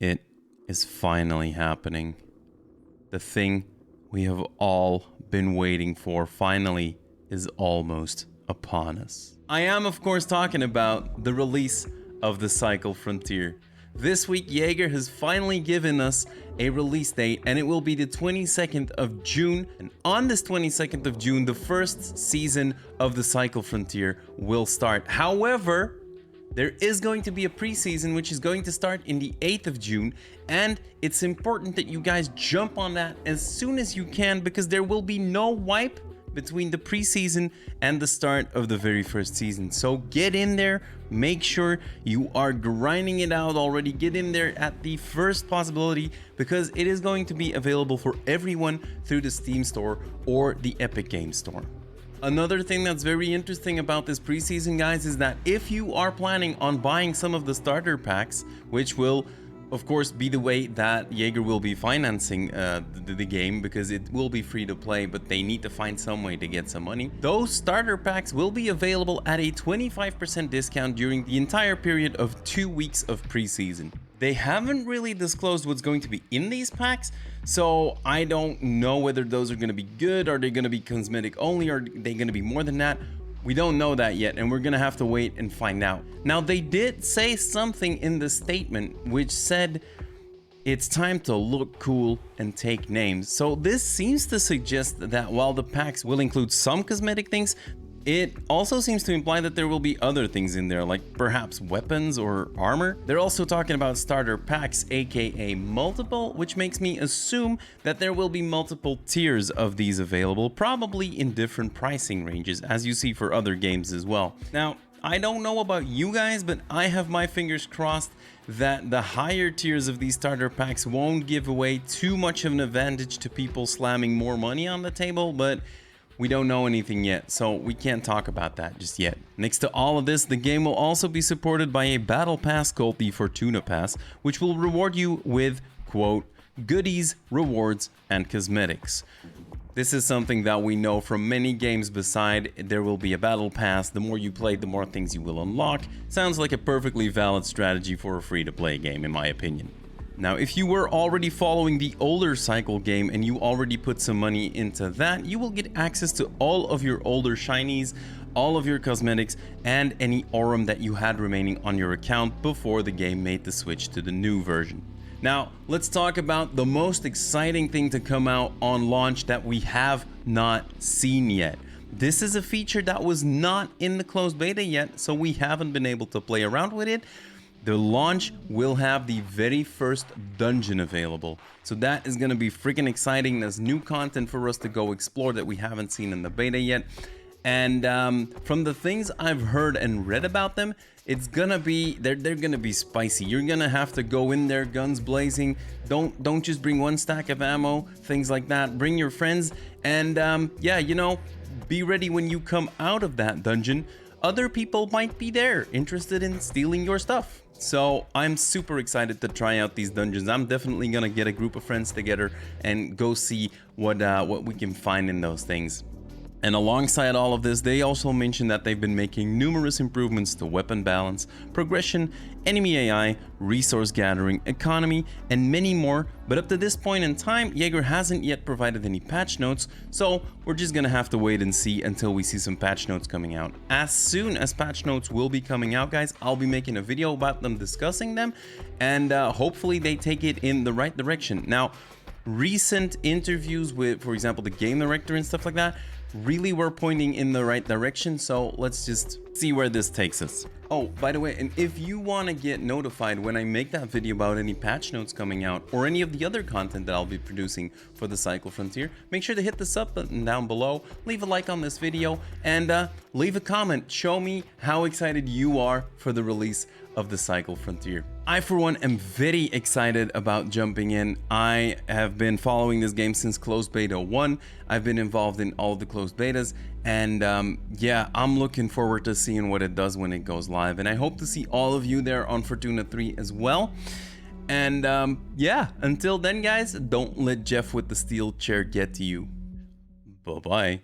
It is finally happening. The thing we have all been waiting for finally is almost upon us. I am, of course, talking about the release of the Cycle Frontier. This week, Yager has finally given us a release date, and it will be the 22nd of June. And on this 22nd of June, the first season of the Cycle Frontier will start. However, there is going to be a preseason which is going to start in the 8th of June, and it's important that you guys jump on that as soon as you can, because there will be no wipe between the preseason and the start of the very first season. So get in there, make sure you are grinding it out already, get in there at the first possibility, because it is going to be available for everyone through the Steam store or the Epic Games store. Another thing that's very interesting about this preseason, guys, is that if you are planning on buying some of the starter packs, which will of course be the way that Yager will be financing the game, because it will be free to play, but they need to find some way to get some money. Those starter packs will be available at a 25% discount during the entire period of 2 weeks of preseason. They haven't really disclosed what's going to be in these packs, so I don't know whether those are going to be good, are they going to be cosmetic only, or are they going to be more than that? We don't know that yet, and we're gonna have to wait and find out. Now, they did say something in the statement which said it's time to look cool and take names. So this seems to suggest that while the packs will include some cosmetic things, it also seems to imply that there will be other things in there, like perhaps weapons or armor. They're also talking about starter packs, aka multiple, which makes me assume that there will be multiple tiers of these available, probably in different pricing ranges, as you see for other games as well. Now, I don't know about you guys, but I have my fingers crossed that the higher tiers of these starter packs won't give away too much of an advantage to people slamming more money on the table, but we don't know anything yet, so we can't talk about that just yet. Next to all of this, the game will also be supported by a battle pass called the Fortuna Pass, which will reward you with, quote, goodies, rewards, and cosmetics. This is something that we know from many games beside. There will be a battle pass. The more you play, the more things you will unlock. Sounds like a perfectly valid strategy for a free-to-play game, in my opinion. Now, if you were already following the older Cycle game and you already put some money into that, you will get access to all of your older shinies, all of your cosmetics, and any Aurum that you had remaining on your account before the game made the switch to the new version. Now, let's talk about the most exciting thing to come out on launch that we have not seen yet. This is a feature that was not in the closed beta yet, so we haven't been able to play around with it. The launch will have the very first dungeon available. So that is going to be freaking exciting. There's new content for us to go explore that we haven't seen in the beta yet. And from the things I've heard and read about them, it's gonna be, they're gonna be spicy. You're gonna have to go in there guns blazing. Don't just bring one stack of ammo, things like that. Bring your friends, and yeah, you know, be ready when you come out of that dungeon. Other people might be there interested in stealing your stuff. So I'm super excited to try out these dungeons. I'm definitely gonna get a group of friends together and go see what we can find in those things. And alongside all of this, they also mentioned that they've been making numerous improvements to weapon balance, progression, enemy AI, resource gathering, economy, and many more. But up to this point in time, Yager hasn't yet provided any patch notes, so we're just gonna have to wait and see until we see some patch notes coming out. As soon as patch notes will be coming out, guys, I'll be making a video about them, discussing them, and hopefully they take it in the right direction. Now, recent interviews with, for example, the game director and stuff like that, really were pointing in the right direction, so let's just see where this takes us. Oh, by the way, and if you want to get notified when I make that video about any patch notes coming out or any of the other content that I'll be producing for the Cycle Frontier, make sure to hit the sub button down below, leave a like on this video, and leave a comment. Show me how excited you are for the release of the Cycle Frontier. I, for one, am very excited about jumping in. I have been following this game since closed beta 1. I've been involved in all of the closed betas, and yeah, I'm looking forward to seeing what it does when it goes live, and I hope to see all of you there on Fortuna 3 as well. And yeah, until then, guys, don't let Jeff with the steel chair get to you. Bye-bye.